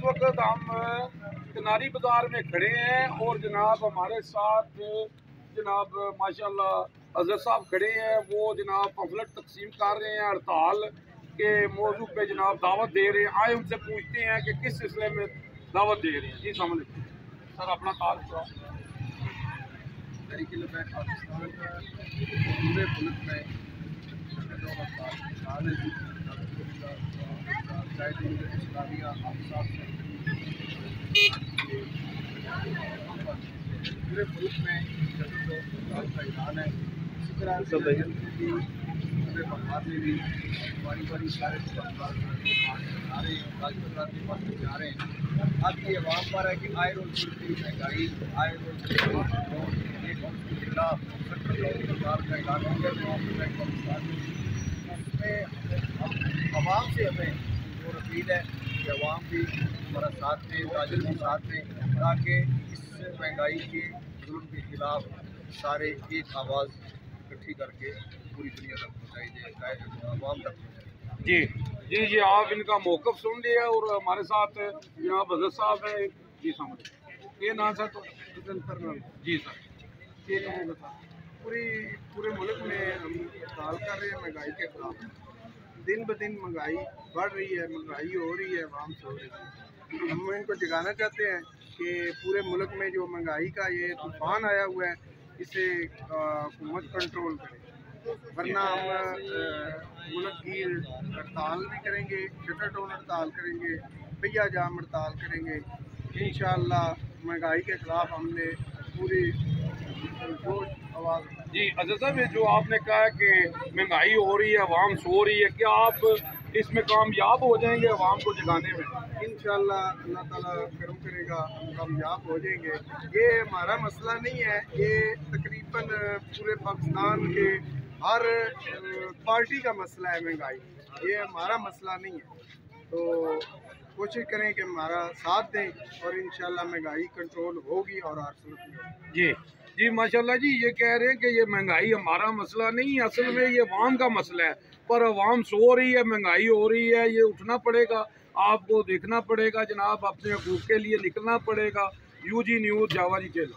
वक्त हम किनारी बाज़ार में खड़े हैं और जनाब हमारे साथ जनाब माशाल्लाह अजहर साहब खड़े हैं। वो जनाब पम्फलेट तकसीम कर रहे हैं, हड़ताल के मौजू पे जनाब दावत दे रहे हैं। आए उनसे पूछते हैं कि किस सिलसिले में दावत दे रहे हैं। जी सामने सर अपना ताल्लुक तरीके पाकिस्तान पूरे मुल्क में इस्लामिया पूरे मुल्क में का ऐलान है। इसी तरह पूरे बंगाल में भी बारी बारी सारे आ रहे हैं, राजपथ के पास जा रहे हैं। आज की आवाम पर है कि आए रोज की महंगाई, आए रोज के खिलाफ सरकार का ऐलान हो गया। उसमें आवाम से हमें जो अपील है कि आवाम भी हमारा साथ दें, ताजर भी साथ दें, ताकि इस महंगाई के जुल्म के खिलाफ सारे एक आवाज़ इकट्ठी करके पूरी दुनिया तक पहुँचाई जाए, आवाम तक पहुँचाई। जी जी जी आप इनका मौक़िफ़ सुन लिया और हमारे साथ जनाब अजहर साहब हैं। जी सामने ये नाम सर तो जी सर ये कहेंगे था पूरे मुल्क में हम हड़ताल कर रहे हैं महंगाई के खिलाफ। दिन ब दिन महंगाई बढ़ रही है, महंगाई हो रही है, आवाम से हो रही है। हम इनको जगाना चाहते हैं कि पूरे मुल्क में जो महंगाई का ये तूफान आया हुआ है, इसे हुकूमत कंट्रोल करे, वरना हम मुल्क की हड़ताल भी करेंगे, शटर डाउन हड़ताल करेंगे, पहिया जाम हड़ताल करेंगे। इंशाअल्लाह महंगाई के खिलाफ हमने पूरी आवाज़। जी अजहर साहब ये जो आपने कहा कि महंगाई हो रही है, आवाम सो रही है, क्या आप इसमें कामयाब हो जाएंगे आवाम को जगाने में? इंशाअल्लाह अल्लाह ताला करम करेगा, हम कामयाब हो जाएंगे। ये हमारा मसला नहीं है, ये तकरीबन पूरे पाकिस्तान के हर पार्टी का मसला है महंगाई। ये हमारा मसला नहीं है, तो कोशिश करें कि हमारा साथ दें और इंशाअल्लाह महंगाई कंट्रोल होगी और जी जी माशाल्लाह जी ये कह रहे हैं कि ये महंगाई हमारा मसला नहीं है, असल में ये अवाम का मसला है। पर अवाम सो रही है, महंगाई हो रही है, ये उठना पड़ेगा, आपको देखना पड़ेगा जनाब, अपने हकूक़ के लिए निकलना पड़ेगा। UG न्यूज़ जावा जी चलो।